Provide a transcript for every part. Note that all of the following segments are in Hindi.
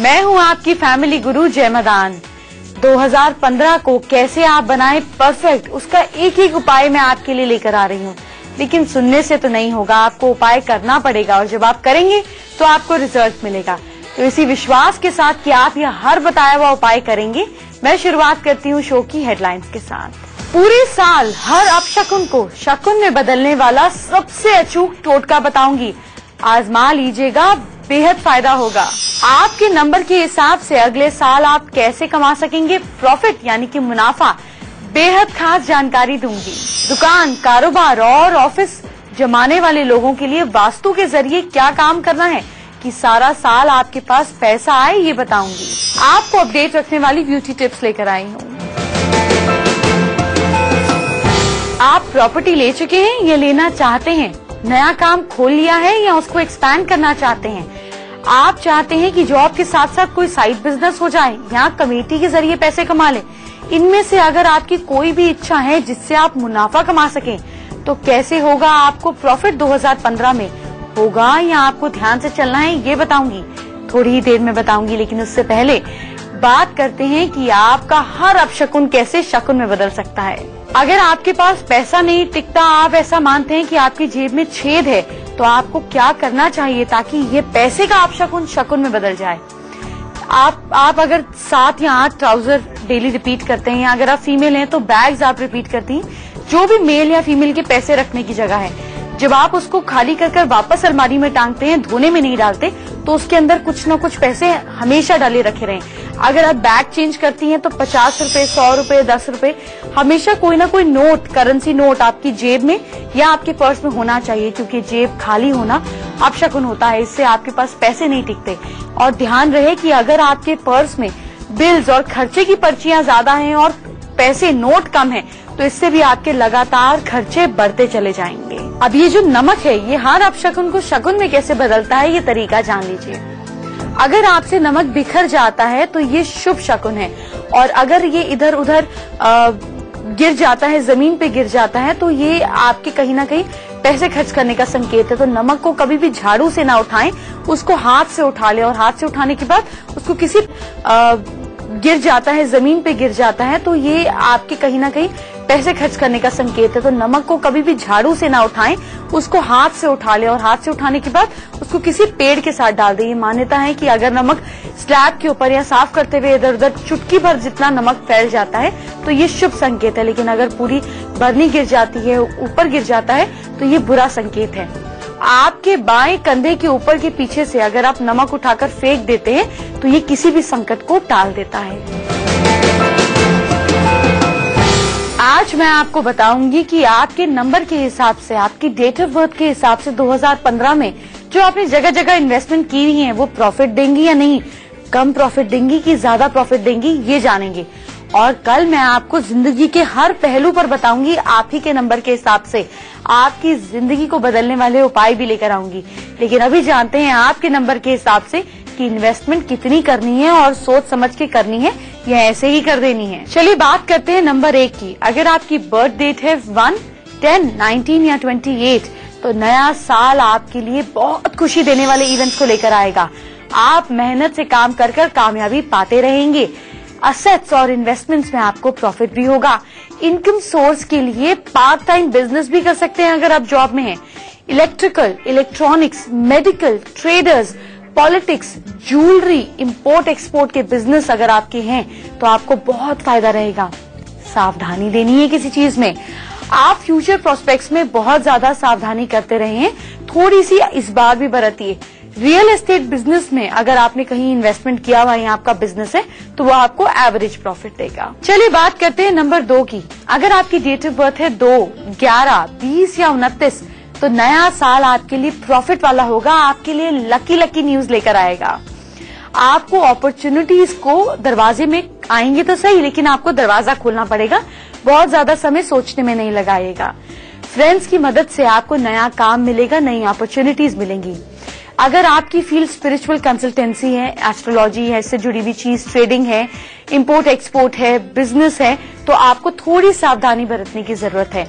मैं हूं आपकी फैमिली गुरु जय मदान। 2015 को कैसे आप बनाएं परफेक्ट, उसका एक एक उपाय मैं आपके लिए लेकर आ रही हूं। लेकिन सुनने से तो नहीं होगा, आपको उपाय करना पड़ेगा और जब आप करेंगे तो आपको रिजल्ट मिलेगा। तो इसी विश्वास के साथ कि आप यह हर बताया हुआ उपाय करेंगे, मैं शुरुआत करती हूँ शो की हेडलाइंस के साथ। पूरे साल हर अपशकुन को शकुन में बदलने वाला सबसे अचूक टोटका बताऊंगी, आजमा लीजिएगा, बेहद फायदा होगा। आपके नंबर के हिसाब से अगले साल आप कैसे कमा सकेंगे प्रॉफिट यानी कि मुनाफा, बेहद खास जानकारी दूंगी। दुकान, कारोबार और ऑफिस जमाने वाले लोगों के लिए वास्तु के जरिए क्या काम करना है कि सारा साल आपके पास पैसा आए, ये बताऊंगी। आपको अपडेट रखने वाली ब्यूटी टिप्स लेकर आई हूँ। आप प्रॉपर्टी ले चुके हैं या लेना चाहते हैं, नया काम खोल लिया है या उसको एक्सपैंड करना चाहते हैं, आप चाहते हैं कि जॉब के साथ साथ कोई साइड बिजनेस हो जाए या कमेटी के जरिए पैसे कमा ले, इनमें से अगर आपकी कोई भी इच्छा है जिससे आप मुनाफा कमा सकें, तो कैसे होगा आपको प्रॉफिट 2015 में होगा या आपको ध्यान से चलना है, ये बताऊंगी, थोड़ी ही देर में बताऊंगी। लेकिन उससे पहले बात करते हैं कि आपका हर अपशकुन कैसे शकुन में बदल सकता है। अगर आपके पास पैसा नहीं टिकता, आप ऐसा मानते हैं कि आपकी जेब में छेद है, तो आपको क्या करना चाहिए ताकि ये पैसे का अपशकुन शकुन में बदल जाए। आप अगर 7 या 8 ट्राउजर डेली रिपीट करते हैं, या अगर आप फीमेल हैं तो बैग्स आप रिपीट करती हैं, जो भी मेल या फीमेल के पैसे रखने की जगह है, जब आप उसको खाली कर वापस अलमारी में टांगते हैं, धोने में नहीं डालते, तो उसके अंदर कुछ न कुछ पैसे हमेशा डाले रखे रहें। अगर आप बैग चेंज करती हैं तो 50 रुपए, 100 रुपए, 10 रुपए, हमेशा कोई ना कोई नोट, करेंसी नोट आपकी जेब में या आपके पर्स में होना चाहिए, क्योंकि जेब खाली होना अपशकुन होता है, इससे आपके पास पैसे नहीं टिकते। और ध्यान रहे कि अगर आपके पर्स में बिल्स और खर्चे की पर्चियां ज्यादा हैं और पैसे नोट कम हैं, तो इससे भी आपके लगातार खर्चे बढ़ते चले जाएंगे। अब ये जो नमक है, ये हर अपशकुन को शकुन में कैसे बदलता है, ये तरीका जान लीजिए। अगर आपसे नमक बिखर जाता है तो ये शुभ शकुन है, और अगर ये इधर उधर गिर जाता है, जमीन पे गिर जाता है, तो ये आपके कहीं ना कहीं पैसे खर्च करने का संकेत है। तो नमक को कभी भी झाड़ू से ना उठाएं, उसको हाथ से उठा लें, और हाथ से उठाने के बाद उसको किसी गिर जाता है, जमीन पे गिर जाता है, तो ये आपके कहीं ना कहीं पैसे खर्च करने का संकेत है। तो नमक को कभी भी झाड़ू से ना उठाएं, उसको हाथ से उठा लें, और हाथ से उठाने के बाद उसको किसी पेड़ के साथ डाल दें। ये मान्यता है कि अगर नमक स्लैब के ऊपर या साफ करते हुए इधर उधर चुटकी भर जितना नमक फैल जाता है तो ये शुभ संकेत है, लेकिन अगर पूरी बरनी गिर जाती है, ऊपर गिर जाता है, तो ये बुरा संकेत है। आपके बाएं कंधे के ऊपर के पीछे से अगर आप नमक उठाकर फेंक देते हैं तो ये किसी भी संकट को टाल देता है। आज मैं आपको बताऊंगी कि आपके नंबर के हिसाब से, आपकी डेट ऑफ बर्थ के हिसाब से 2015 में जो आपने जगह जगह इन्वेस्टमेंट की हुई है वो प्रॉफिट देंगी या नहीं, कम प्रॉफिट देंगी कि ज्यादा प्रॉफिट देंगी, ये जानेंगे। और कल मैं आपको जिंदगी के हर पहलू पर बताऊंगी, आप ही के नंबर के हिसाब से आपकी जिंदगी को बदलने वाले उपाय भी लेकर आऊंगी। लेकिन अभी जानते हैं आपके नंबर के हिसाब से कि इन्वेस्टमेंट कितनी करनी है और सोच समझ के करनी है या ऐसे ही कर देनी है। चलिए बात करते हैं नंबर 1 की। अगर आपकी बर्थ डेट है 1, 10, 19 या 28, तो नया साल आपके लिए बहुत खुशी देने वाले इवेंट्स को लेकर आएगा। आप मेहनत से काम कर कामयाबी पाते रहेंगे। असेट्स और इन्वेस्टमेंट्स में आपको प्रॉफिट भी होगा। इनकम सोर्स के लिए पार्ट टाइम बिजनेस भी कर सकते हैं अगर आप जॉब में हैं। Electrical, electronics, medical, traders, politics, jewellery, import export के बिजनेस अगर आपके हैं तो आपको बहुत फायदा रहेगा। सावधानी देनी है किसी चीज में। आप फ्यूचर प्रोस्पेक्ट्स में बहुत ज्यादा सावधानी करते रहे हैं, थोड़ी सी इस बार भी बरतिए। रियल एस्टेट बिजनेस में अगर आपने कहीं इन्वेस्टमेंट किया हुआ है, आपका बिजनेस है, तो वो आपको एवरेज प्रॉफिट देगा। चलिए बात करते हैं नंबर 2 की। अगर आपकी डेट ऑफ बर्थ है 2, 11, 20 या 29, तो नया साल आपके लिए प्रॉफिट वाला होगा, आपके लिए लकी न्यूज लेकर आएगा। आपको अपॉर्चुनिटीज को दरवाजे में आएंगे तो सही, लेकिन आपको दरवाजा खोलना पड़ेगा, बहुत ज्यादा समय सोचने में नहीं लगाइएगा। फ्रेंड्स की मदद से आपको नया काम मिलेगा, नई अपॉर्चुनिटीज मिलेंगी। अगर आपकी फील्ड स्पिरिचुअल कंसल्टेंसी है, एस्ट्रोलॉजी है, इससे जुड़ी हुई चीज, ट्रेडिंग है, इंपोर्ट एक्सपोर्ट है, बिजनेस है, तो आपको थोड़ी सावधानी बरतने की जरूरत है।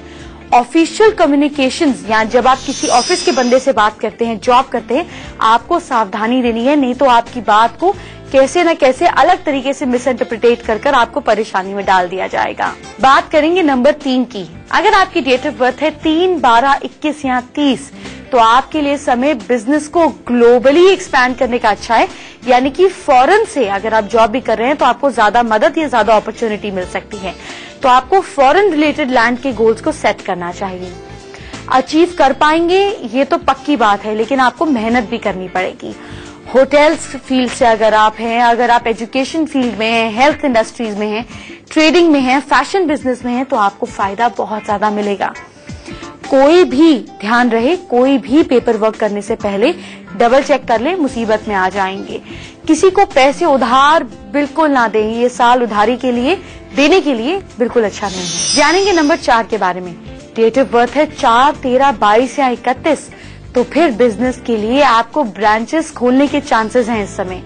ऑफिशियल कम्युनिकेशंस या जब आप किसी ऑफिस के बंदे से बात करते हैं, जॉब करते हैं, आपको सावधानी देनी है, नहीं तो आपकी बात को कैसे न कैसे अलग तरीके से मिसइंटरप्रिटेट कर आपको परेशानी में डाल दिया जाएगा। बात करेंगे नंबर 3 की। अगर आपकी डेट ऑफ बर्थ है 3, 12, 21 या 30, तो आपके लिए समय बिजनेस को ग्लोबली एक्सपैंड करने का अच्छा है, यानी कि फॉरेन से अगर आप जॉब भी कर रहे हैं तो आपको ज्यादा मदद या ज्यादा अपॉर्चुनिटी मिल सकती है। तो आपको फॉरेन रिलेटेड लैंड के गोल्स को सेट करना चाहिए। अचीव कर पाएंगे ये तो पक्की बात है, लेकिन आपको मेहनत भी करनी पड़ेगी। होटल्स फील्ड से अगर आप हैं, अगर आप एजुकेशन फील्ड में हैं, हेल्थ इंडस्ट्रीज में हैं, ट्रेडिंग में हैं, फैशन बिजनेस में हैं, तो आपको फायदा बहुत ज्यादा मिलेगा। कोई भी ध्यान रहे, कोई भी पेपर वर्क करने से पहले डबल चेक कर ले, मुसीबत में आ जाएंगे। किसी को पैसे उधार बिल्कुल ना दें, ये साल उधारी के लिए देने के लिए बिल्कुल अच्छा नहीं है। जानेंगे नंबर 4 के बारे में। डेट ऑफ बर्थ है 4, 13, 22 या 31, तो फिर बिजनेस के लिए आपको ब्रांचेस खोलने के चांसेस हैं इस समय।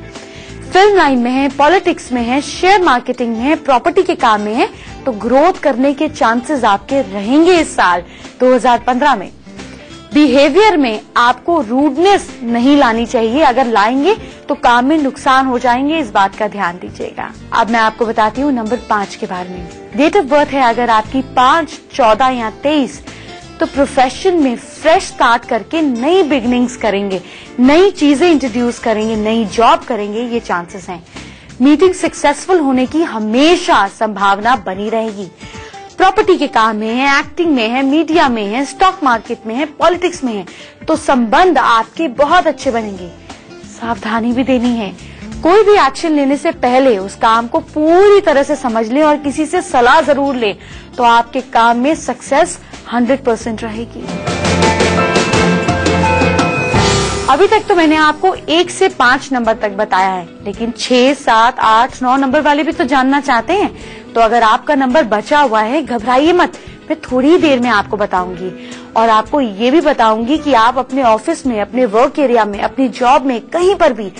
फिल्म लाइन में है, पॉलिटिक्स में है, शेयर मार्केटिंग में है, प्रॉपर्टी के काम में है, तो ग्रोथ करने के चांसेस आपके रहेंगे इस साल 2015 में। बिहेवियर में आपको रूडनेस नहीं लानी चाहिए, अगर लाएंगे तो काम में नुकसान हो जाएंगे, इस बात का ध्यान दीजिएगा। अब मैं आपको बताती हूँ नंबर 5 के बारे में। डेट ऑफ बर्थ है अगर आपकी 5, 14 या 23, तो प्रोफेशन में फ्रेश स्टार्ट करके नई बिगनिंग्स करेंगे, नई चीजें इंट्रोड्यूस करेंगे, नई जॉब करेंगे, ये चांसेस हैं। मीटिंग सक्सेसफुल होने की हमेशा संभावना बनी रहेगी। प्रॉपर्टी के काम में है, एक्टिंग में है, मीडिया में है, स्टॉक मार्केट में है, पॉलिटिक्स में है, तो संबंध आपके बहुत अच्छे बनेंगे। सावधानी भी देनी है, कोई भी एक्शन लेने से पहले उस काम को पूरी तरह से समझ ले और किसी से सलाह जरूर ले, तो आपके काम में सक्सेस 100% रहेगी। अभी तक तो मैंने आपको 1 से 5 नंबर तक बताया है, लेकिन 6, 7, 8, 9 नंबर वाले भी तो जानना चाहते हैं। तो अगर आपका नंबर बचा हुआ है, घबराइए मत, मैं थोड़ी देर में आपको बताऊंगी। और आपको ये भी बताऊंगी कि आप अपने ऑफिस में, अपने वर्क एरिया में, अपनी जॉब में, कहीं पर भी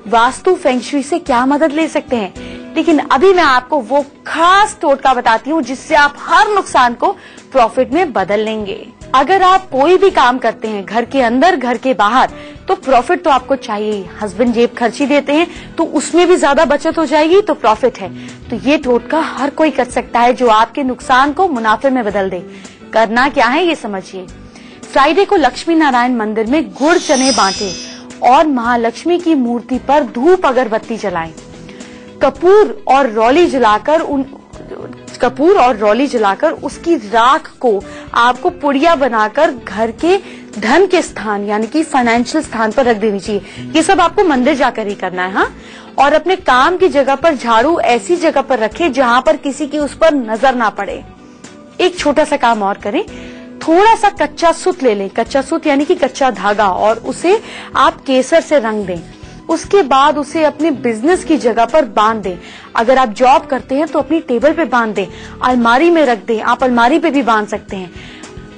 वास्तु फेंग शुई से क्या मदद ले सकते हैं। लेकिन अभी मैं आपको वो खास टोटका बताती हूँ जिससे आप हर नुकसान को प्रॉफिट में बदल लेंगे। अगर आप कोई भी काम करते हैं, घर के अंदर, घर के बाहर, तो प्रॉफिट तो आपको चाहिए। हस्बैंड जेब खर्ची देते हैं तो उसमें भी ज्यादा बचत हो जाएगी, तो प्रॉफिट है। तो ये टोटका हर कोई कर सकता है जो आपके नुकसान को मुनाफे में बदल दे। करना क्या है ये समझिए। फ्राइडे को लक्ष्मी नारायण मंदिर में गुड़ चने बांटे और महालक्ष्मी की मूर्ति पर धूप अगरबत्ती जलाएं। कपूर और रौली जलाकर उसकी राख को आपको पुड़िया बनाकर घर के धन के स्थान यानी कि फाइनेंशियल स्थान पर रख देनी चाहिए। ये सब आपको मंदिर जाकर ही करना है। हाँ, और अपने काम की जगह पर झाड़ू ऐसी जगह पर रखें जहां पर किसी की उस पर नजर ना पड़े। एक छोटा सा काम और करें, थोड़ा सा कच्चा सूत ले लें, कच्चा सूत यानी कि कच्चा धागा, और उसे आप केसर से रंग दें। उसके बाद उसे अपने बिजनेस की जगह पर बांध दें। अगर आप जॉब करते हैं तो अपनी टेबल पे बांध दें, अलमारी में रख दें, आप अलमारी पे भी बांध सकते हैं।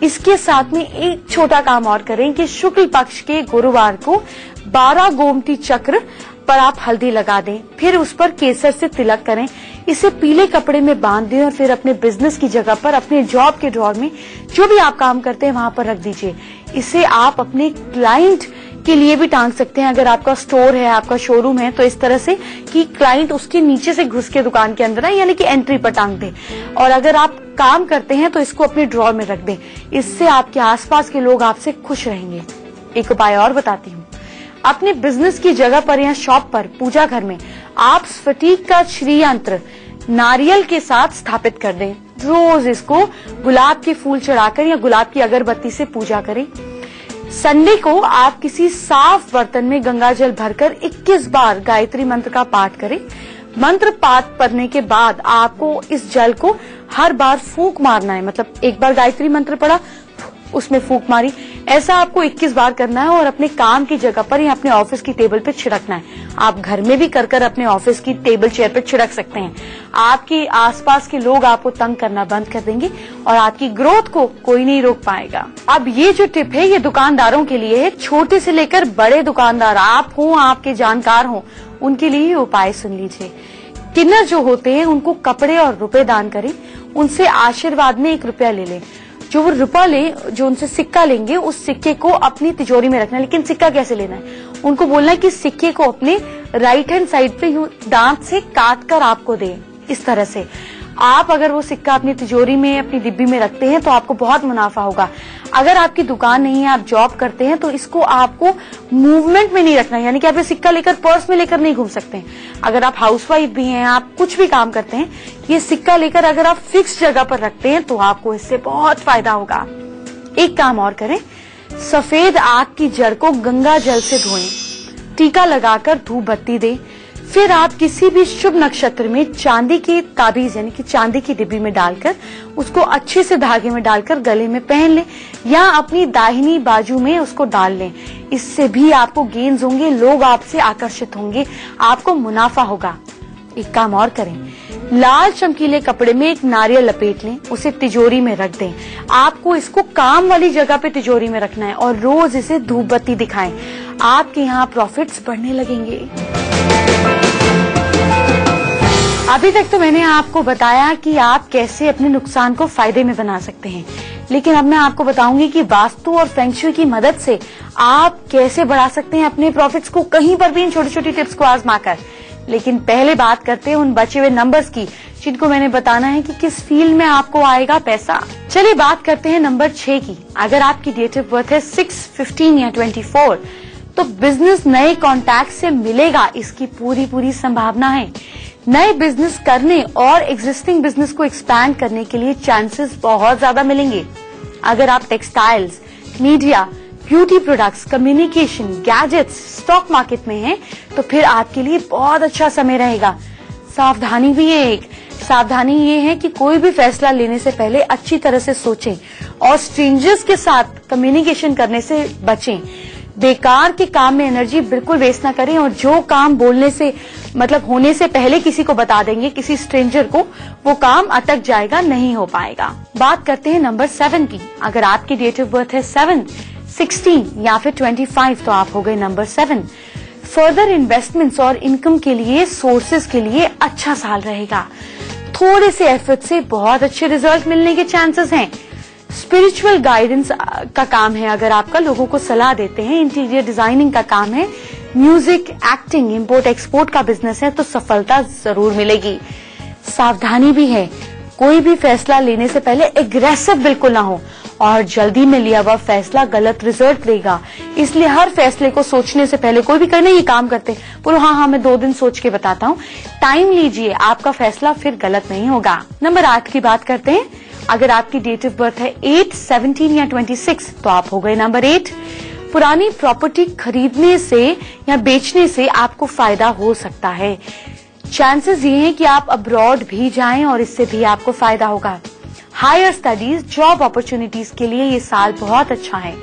इसके साथ में एक छोटा काम और करें कि शुक्ल पक्ष के गुरुवार को 12 गोमती चक्र पर आप हल्दी लगा दें, फिर उस पर केसर से तिलक करें, इसे पीले कपड़े में बांध दें और फिर अपने बिजनेस की जगह पर, अपने जॉब के ड्रॉर में, जो भी आप काम करते हैं वहां पर रख दीजिए। इसे आप अपने क्लाइंट के लिए भी टांग सकते हैं। अगर आपका स्टोर है, आपका शोरूम है, तो इस तरह से कि क्लाइंट उसके नीचे से घुस के दुकान के अंदर आए, यानी कि एंट्री पर टांग दे। और अगर आप काम करते हैं तो इसको अपने ड्रॉर में रख दें। इससे आपके आसपास के लोग आपसे खुश रहेंगे। एक उपाय और बताती हूँ। अपने बिजनेस की जगह पर या शॉप पर, पूजा घर में आप स्फटिक का श्री यंत्र नारियल के साथ स्थापित कर दें। रोज इसको गुलाब के फूल चढ़ाकर या गुलाब की अगरबत्ती से पूजा करें। संडे को आप किसी साफ बर्तन में गंगा जल भरकर 21 बार गायत्री मंत्र का पाठ करें। मंत्र पाठ करने के बाद आपको इस जल को हर बार फूंक मारना है। मतलब एक बार गायत्री मंत्र पढ़ा, उसमें फूंक मारी, ऐसा आपको 21 बार करना है और अपने काम की जगह पर या अपने ऑफिस की टेबल पे छिड़कना है। आप घर में भी कर अपने ऑफिस की टेबल चेयर पे छिड़क सकते हैं। आपके आसपास के लोग आपको तंग करना बंद कर देंगे और आपकी ग्रोथ को कोई नहीं रोक पाएगा। अब ये जो टिप है ये दुकानदारों के लिए है, छोटे से लेकर बड़े दुकानदार, आप हो, आपके जानकार हो, उनके लिए ये उपाय सुन लीजिए। किन्नर जो होते हैं उनको कपड़े और रुपए दान करें, उनसे आशीर्वाद में 1 रुपया ले लें। जो वो रुपया ले, जो उनसे सिक्का लेंगे, उस सिक्के को अपनी तिजोरी में रखना है। लेकिन सिक्का कैसे लेना है? उनको बोलना है कि सिक्के को अपने राइट हैंड साइड पे यूं दांत से काट कर आपको दे। इस तरह से आप अगर वो सिक्का अपनी तिजोरी में, अपनी डिब्बी में रखते हैं तो आपको बहुत मुनाफा होगा। अगर आपकी दुकान नहीं है, आप जॉब करते हैं, तो इसको आपको मूवमेंट में नहीं रखना है, यानी कि आप ये सिक्का लेकर पर्स में लेकर नहीं घूम सकते। अगर आप हाउसवाइफ भी हैं, आप कुछ भी काम करते हैं, ये सिक्का लेकर अगर आप फिक्स जगह पर रखते हैं तो आपको इससे बहुत फायदा होगा। एक काम और करें, सफेद आग की जड़ को गंगा जल से धोएं, टीका लगाकर धूप बत्ती दें। फिर आप किसी भी शुभ नक्षत्र में चांदी की ताबीज यानी कि चांदी की डिब्बी में डालकर उसको अच्छे से धागे में डालकर गले में पहन लें या अपनी दाहिनी बाजू में उसको डाल लें। इससे भी आपको गेन्स होंगे, लोग आपसे आकर्षित होंगे, आपको मुनाफा होगा। एक काम और करें, लाल चमकीले कपड़े में एक नारियल लपेट लें, उसे तिजोरी में रख दें। आपको इसको काम वाली जगह पे तिजोरी में रखना है और रोज इसे धूप बत्ती दिखाएं। आपके यहाँ प्रॉफिट्स बढ़ने लगेंगे। अभी तक तो मैंने आपको बताया कि आप कैसे अपने नुकसान को फायदे में बना सकते हैं, लेकिन अब मैं आपको बताऊंगी कि वास्तु और फेंग शुई की मदद से आप कैसे बढ़ा सकते हैं अपने प्रॉफिट्स को, कहीं पर भी इन छोटी छोटी टिप्स को आजमाकर। लेकिन पहले बात करते हैं उन बचे हुए नंबर्स की जिनको मैंने बताना है कि किस फील्ड में आपको आएगा पैसा। चलिए बात करते हैं नंबर 6 की। अगर आपकी डेट ऑफ बर्थ है 6, 15 या 24 तो बिजनेस नए कॉन्टैक्ट से मिलेगा, इसकी पूरी संभावना है। नए बिजनेस करने और एग्जिस्टिंग बिजनेस को एक्सपैंड करने के लिए चांसेस बहुत ज्यादा मिलेंगे। अगर आप textiles, media, beauty products, communication, gadgets, stock market में हैं, तो फिर आपके लिए बहुत अच्छा समय रहेगा। सावधानी भी है एक। सावधानी ये है कि कोई भी फैसला लेने से पहले अच्छी तरह से सोचें और स्ट्रेंजर्स के साथ कम्युनिकेशन करने से बचें। बेकार के काम में एनर्जी बिल्कुल वेस्ट ना करें और जो काम बोलने से मतलब होने से पहले किसी को बता देंगे, किसी स्ट्रेंजर को, वो काम अटक जाएगा, नहीं हो पाएगा। बात करते हैं नंबर 7 की। अगर आपकी डेट ऑफ बर्थ है 7, 16 या फिर 25 तो आप हो गए नंबर 7। फर्दर इन्वेस्टमेंट्स और इनकम के लिए, सोर्सेज के लिए अच्छा साल रहेगा। थोड़े से एफर्ट से बहुत अच्छे रिजल्ट मिलने के चांसेस हैं। स्पिरिचुअल गाइडेंस का काम है अगर आपका, लोगों को सलाह देते हैं। इंटीरियर डिजाइनिंग का काम है। म्यूजिक, एक्टिंग, इंपोर्ट एक्सपोर्ट का बिजनेस है तो सफलता जरूर मिलेगी। सावधानी भी है, कोई भी फैसला लेने से पहले एग्रेसिव बिल्कुल ना हो और जल्दी में लिया हुआ फैसला गलत रिजल्ट देगा। इसलिए हर फैसले को सोचने से पहले, कोई भी करना ये काम करते बोलो हाँ मैं 2 दिन सोच के बताता हूँ, टाइम लीजिए, आपका फैसला फिर गलत नहीं होगा। नंबर 8 की बात करते हैं। अगर आपकी डेट ऑफ बर्थ है 8, 17 या 26 तो आप हो गए नंबर 8। पुरानी प्रॉपर्टी खरीदने से या बेचने से आपको फायदा हो सकता है। चांसेस ये हैं कि आप अब्रॉड भी जाएं और इससे भी आपको फायदा होगा। हायर स्टडीज, जॉब अपॉर्चुनिटीज के लिए ये साल बहुत अच्छा है।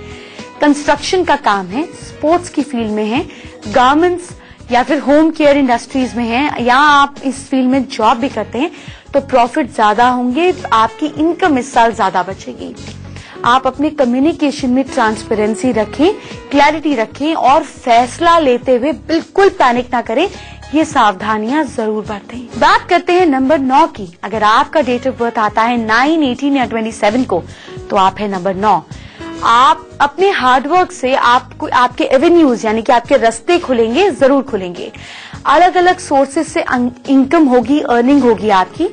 कंस्ट्रक्शन का काम है, स्पोर्ट्स की फील्ड में है, गारमेंट्स या फिर होम केयर इंडस्ट्रीज में है, या आप इस फील्ड में जॉब भी करते हैं तो प्रॉफिट ज्यादा होंगे, आपकी इनकम इस साल ज्यादा बचेगी। आप अपने कम्युनिकेशन में ट्रांसपेरेंसी रखें, क्लैरिटी रखें और फैसला लेते हुए बिल्कुल पैनिक ना करें, ये सावधानियां जरूर बरतें। बात करते हैं नंबर 9 की। अगर आपका डेट ऑफ बर्थ आता है 9, 18 या 27 को तो आप है नंबर 9। आप अपने हार्डवर्क से आपके एवेन्यूज यानी कि आपके रास्ते खुलेंगे, जरूर खुलेंगे। अलग अलग सोर्सेज से इनकम होगी, अर्निंग होगी, आपकी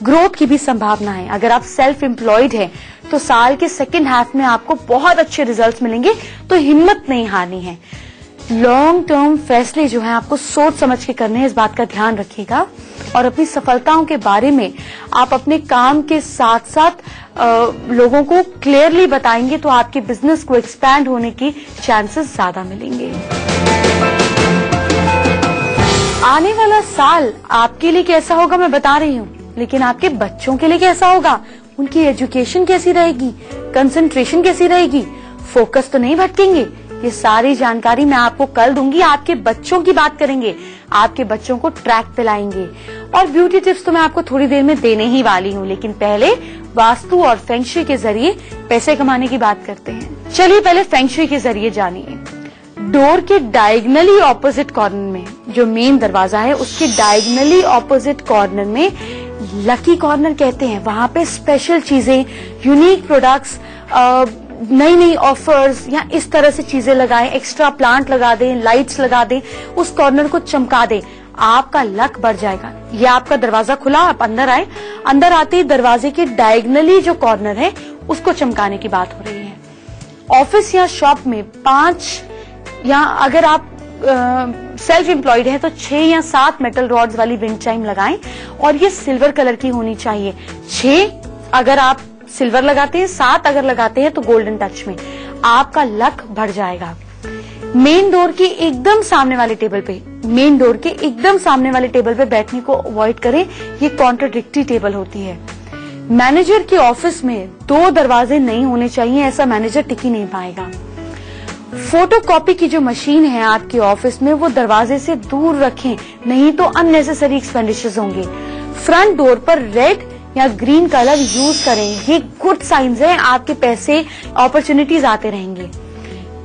ग्रोथ की भी संभावना है। अगर आप सेल्फ एम्प्लॉयड हैं तो साल के सेकेंड हाफ में आपको बहुत अच्छे रिजल्ट्स मिलेंगे, तो हिम्मत नहीं हारनी है। लॉन्ग टर्म फैसले जो हैं आपको सोच समझ के करने हैं, इस बात का ध्यान रखिएगा। और अपनी सफलताओं के बारे में आप अपने काम के साथ साथ लोगों को क्लियरली बताएंगे तो आपके बिजनेस को एक्सपैंड होने की चांसेस ज्यादा मिलेंगे। आने वाला साल आपके लिए कैसा होगा मैं बता रही हूँ, लेकिन आपके बच्चों के लिए कैसा होगा, उनकी एजुकेशन कैसी रहेगी, कंसंट्रेशन कैसी रहेगी, फोकस तो नहीं भटकेंगे, ये सारी जानकारी मैं आपको कल दूंगी। आपके बच्चों की बात करेंगे, आपके बच्चों को ट्रैक पे लाएंगे। और ब्यूटी टिप्स तो मैं आपको थोड़ी देर में देने ही वाली हूँ, लेकिन पहले वास्तु और फेंग शुई के जरिए पैसे कमाने की बात करते हैं। चलिए पहले फेंग शुई के जरिए जानिए। डोर के डायगनली ऑपोजिट कॉर्नर में, जो मेन दरवाजा है उसके डायगनली ऑपोजिट कॉर्नर में लकी कॉर्नर कहते हैं। वहां पे स्पेशल चीजें, यूनिक प्रोडक्ट्स, नई नई ऑफर्स या इस तरह से चीजें लगाएं, एक्स्ट्रा प्लांट लगा दें, लाइट्स लगा दें, उस कॉर्नर को चमका दें, आपका लक बढ़ जाएगा। ये आपका दरवाजा खुला, आप अंदर आए, अंदर आते ही दरवाजे के डायगनली जो कॉर्नर है उसको चमकाने की बात हो रही है। ऑफिस या शॉप में 5 या अगर आप सेल्फ एम्प्लॉयड है तो 6 या 7 मेटल रॉड्स वाली विंड चाइम लगाएं और ये सिल्वर कलर की होनी चाहिए। 6 अगर आप सिल्वर लगाते हैं, 7 अगर लगाते हैं तो गोल्डन टच में, आपका लक बढ़ जाएगा। मेन डोर के एकदम सामने वाले टेबल पे बैठने को अवॉइड करें, ये कॉन्ट्राडिक्टरी टेबल होती है। मैनेजर के ऑफिस में 2 दरवाजे नहीं होने चाहिए, ऐसा मैनेजर टिक ही नहीं पाएगा। फोटोकॉपी की जो मशीन है आपके ऑफिस में वो दरवाजे से दूर रखें, नहीं तो अननेसेसरी एक्सपेंडिचर्स होंगे। फ्रंट डोर पर रेड या ग्रीन कलर यूज करें, ये गुड साइंस है, आपके पैसे अपॉर्चुनिटीज आते रहेंगे।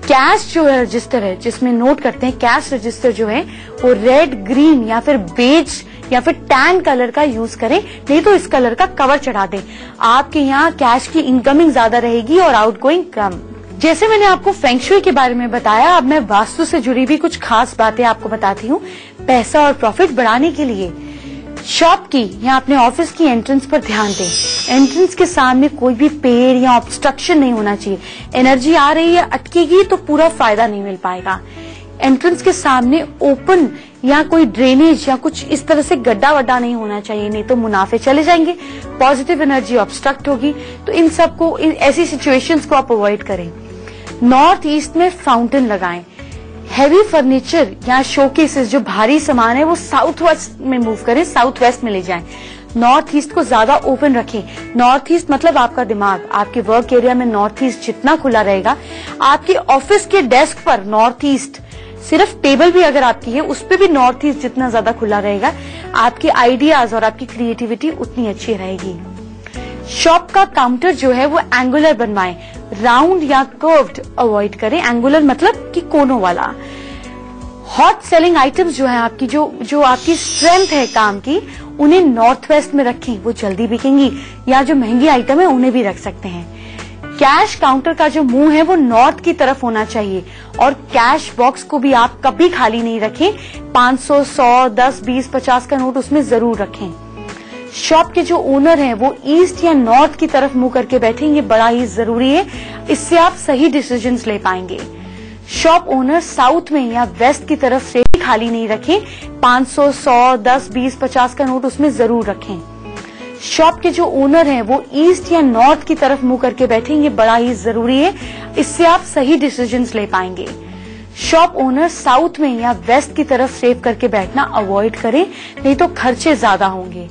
कैश जो है रजिस्टर है जिसमें नोट करते हैं, कैश रजिस्टर जो है वो रेड, ग्रीन या फिर बेज या फिर टैन कलर का यूज करें, नहीं तो इस कलर का कवर चढ़ा दें। आपके यहाँ कैश की इनकमिंग ज्यादा रहेगी और आउटगोइंग कम। जैसे मैंने आपको फेंग शुई के बारे में बताया, अब मैं वास्तु से जुड़ी भी कुछ खास बातें आपको बताती हूँ पैसा और प्रॉफिट बढ़ाने के लिए। शॉप की या अपने ऑफिस की एंट्रेंस पर ध्यान दें। एंट्रेंस के सामने कोई भी पेड़ या ऑब्स्ट्रक्शन नहीं होना चाहिए। एनर्जी आ रही है, अटकेगी तो पूरा फायदा नहीं मिल पाएगा। एंट्रेंस के सामने ओपन या कोई ड्रेनेज या कुछ इस तरह से गड्ढा वड्ढा नहीं होना चाहिए, नहीं तो मुनाफे चले जाएंगे, पॉजिटिव एनर्जी ऑब्स्ट्रक्ट होगी। तो इन सबको, ऐसी सिचुएशंस को आप अवॉइड करें। नॉर्थ ईस्ट में फाउंटेन लगाएं। हैवी फर्नीचर या शोकेसेस, जो भारी सामान है वो साउथ वेस्ट में मूव करें, साउथ वेस्ट में ले जाएं। नॉर्थ ईस्ट को ज्यादा ओपन रखें। नॉर्थ ईस्ट मतलब आपका दिमाग। आपके वर्क एरिया में नॉर्थ ईस्ट जितना खुला रहेगा, आपके ऑफिस के डेस्क पर नॉर्थ ईस्ट, सिर्फ टेबल भी अगर आपकी है उस पे भी नॉर्थ ईस्ट जितना ज्यादा खुला रहेगा, आपके आइडियाज और आपकी क्रिएटिविटी उतनी अच्छी रहेगी। शॉप का काउंटर जो है वो एंगुलर बनवाएं, राउंड या कर्व्ड अवॉइड करें। एंगुलर मतलब कि कोनों वाला। हॉट सेलिंग आइटम्स जो है आपकी, जो आपकी स्ट्रेंथ है काम की, उन्हें नॉर्थ वेस्ट में रखें, वो जल्दी बिकेंगी। या जो महंगी आइटम है उन्हें भी रख सकते हैं। कैश काउंटर का जो मुंह है वो नॉर्थ की तरफ होना चाहिए और कैश बॉक्स को भी आप कभी खाली नहीं रखें। 500, 100, 10, 20, 50 का नोट उसमें जरूर रखें। शॉप के जो ओनर हैं वो ईस्ट या नॉर्थ की तरफ मुंह करके बैठें, ये बड़ा ही जरूरी है, इससे आप सही डिसीजंस ले पाएंगे। शॉप ओनर साउथ में या वेस्ट की तरफ से खाली नहीं रखें। 500, 100, 10, 20, 50 का नोट उसमें जरूर रखें। शॉप के जो ओनर हैं वो ईस्ट या नॉर्थ की तरफ मुंह करके बैठें, ये बड़ा ही जरूरी है, इससे आप सही डिसीजंस ले पाएंगे। शॉप ओनर साउथ में या वेस्ट की तरफ सेव करके बैठना अवॉइड करें, नहीं तो खर्चे ज्यादा होंगे।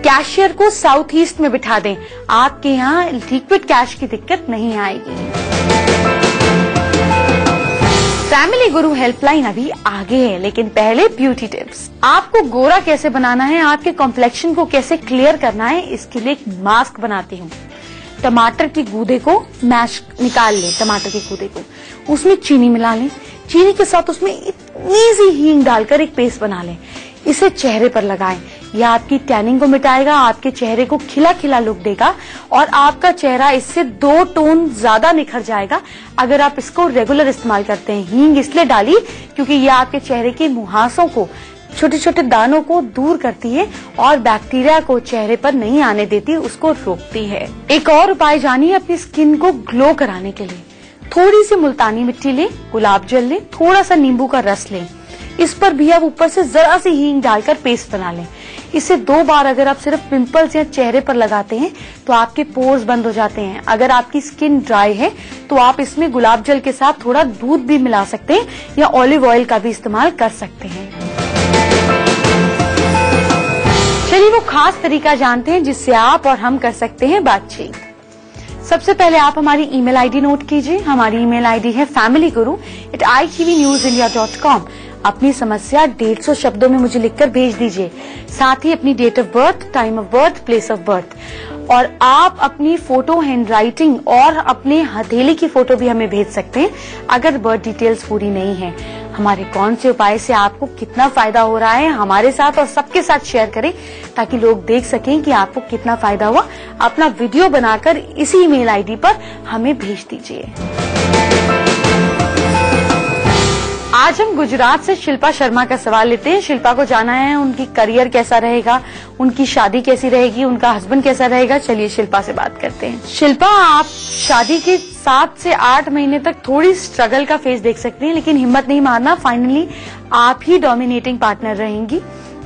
कैशियर को साउथ ईस्ट में बिठा दें, आपके यहाँ लिक्विड कैश की दिक्कत नहीं आएगी। फैमिली गुरु हेल्पलाइन अभी आगे है, लेकिन पहले ब्यूटी टिप्स। आपको गोरा कैसे बनाना है, आपके कॉम्प्लेक्शन को कैसे क्लियर करना है, इसके लिए एक मास्क बनाती हूँ। टमाटर के गूदे को मैश निकाल लें, टमाटर के गूदे को, उसमें चीनी मिला लें। चीनी के साथ उसमें इतनी सी हींग डालकर एक पेस्ट बना लें। इसे चेहरे पर लगाएं, यह आपकी टैनिंग को मिटाएगा, आपके चेहरे को खिला खिला लुक देगा और आपका चेहरा इससे 2 टोन ज्यादा निखर जाएगा अगर आप इसको रेगुलर इस्तेमाल करते हैं। हींग इसलिए डाली क्योंकि यह आपके चेहरे के मुहासों को, छोटे छोटे दानों को दूर करती है और बैक्टीरिया को चेहरे पर नहीं आने देती, उसको रोकती है। एक और उपाय जानिए अपनी स्किन को ग्लो कराने के लिए। थोड़ी सी मुल्तानी मिट्टी लें, गुलाब जल लें, थोड़ा सा नींबू का रस लें, इस पर भी आप ऊपर से जरा सी हींग डालकर पेस्ट बना लें। इसे 2 बार अगर आप सिर्फ पिंपल्स या चेहरे पर लगाते हैं तो आपके पोर्स बंद हो जाते हैं। अगर आपकी स्किन ड्राई है तो आप इसमें गुलाब जल के साथ थोड़ा दूध भी मिला सकते हैं या ऑलिव ऑयल का भी इस्तेमाल कर सकते हैं। चलिए वो खास तरीका जानते हैं जिससे आप और हम कर सकते हैं बातचीत। सबसे पहले आप हमारी ईमेल आईडी नोट कीजिए। हमारी ईमेल आईडी है familyguru@itvnews.india.com। अपनी समस्या 150 शब्दों में मुझे लिखकर भेज दीजिए। साथ ही अपनी date of birth, time of birth, place of birth और आप अपनी फोटो, हैंड राइटिंग और अपने हथेली की फोटो भी हमें भेज सकते हैं अगर बर्थ डिटेल्स पूरी नहीं है। हमारे कौन से उपाय से आपको कितना फायदा हो रहा है हमारे साथ और सबके साथ शेयर करें ताकि लोग देख सकें कि आपको कितना फायदा हुआ। अपना वीडियो बनाकर इसी ईमेल आईडी पर हमें भेज दीजिए। आज हम गुजरात से शिल्पा शर्मा का सवाल लेते हैं। शिल्पा को जाना है उनकी करियर कैसा रहेगा, उनकी शादी कैसी रहेगी, उनका हस्बैंड कैसा रहेगा। चलिए शिल्पा से बात करते हैं। शिल्पा, आप शादी के 7 से 8 महीने तक थोड़ी स्ट्रगल का फेस देख सकती हैं, लेकिन हिम्मत नहीं मारना। फाइनली आप ही डोमिनेटिंग पार्टनर रहेंगी।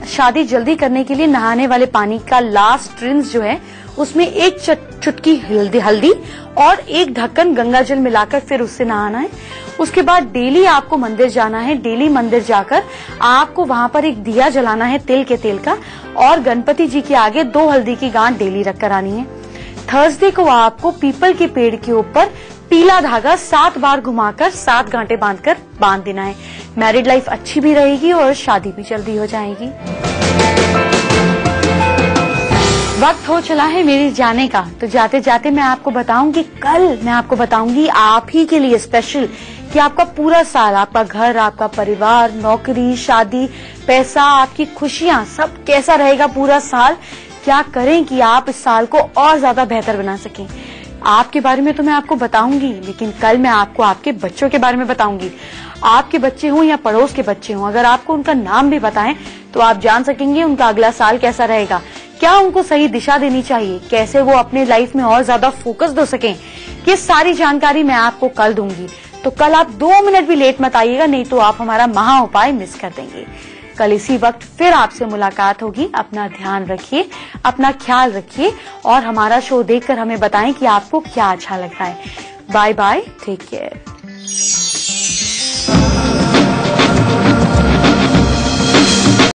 शादी जल्दी करने के लिए नहाने वाले पानी का लास्ट रिंस जो है उसमें एक चुटकी हल्दी और एक ढक्कन गंगा जल मिलाकर फिर उससे नहाना है। उसके बाद डेली आपको मंदिर जाना है। डेली मंदिर जाकर आपको वहां पर एक दिया जलाना है तिल के तेल का और गणपति जी के आगे 2 हल्दी की गांठ डेली रखकर आनी है। थर्सडे को आपको पीपल के पेड़ के ऊपर पीला धागा 7 बार घुमाकर 7 गांठें बांध देना है। मैरिड लाइफ अच्छी भी रहेगी और शादी भी जल्दी हो जाएगी। वक्त हो चला है मेरी जाने का, तो जाते जाते मैं आपको बताऊंगी, कल मैं आपको बताऊंगी आप ही के लिए स्पेशल कि आपका पूरा साल, आपका घर, आपका परिवार, नौकरी, शादी, पैसा, आपकी खुशियां, सब कैसा रहेगा पूरा साल। क्या करें कि आप इस साल को और ज्यादा बेहतर बना सकें। आपके बारे में तो मैं आपको बताऊंगी, लेकिन कल मैं आपको आपके बच्चों के बारे में बताऊंगी। आपके बच्चे हों या पड़ोस के बच्चे हों, अगर आपको उनका नाम भी बताएं तो आप जान सकेंगे उनका अगला साल कैसा रहेगा। क्या उनको सही दिशा देनी चाहिए, कैसे वो अपने लाइफ में और ज्यादा फोकस्ड हो सकें, ये सारी जानकारी मैं आपको कल दूंगी। तो कल आप 2 मिनट भी लेट मत आइएगा, नहीं तो आप हमारा महा उपाय मिस कर देंगे। कल इसी वक्त फिर आपसे मुलाकात होगी। अपना ध्यान रखिए, अपना ख्याल रखिए और हमारा शो देखकर हमें बताएं कि आपको क्या अच्छा लग रहा है। Bye bye, take care.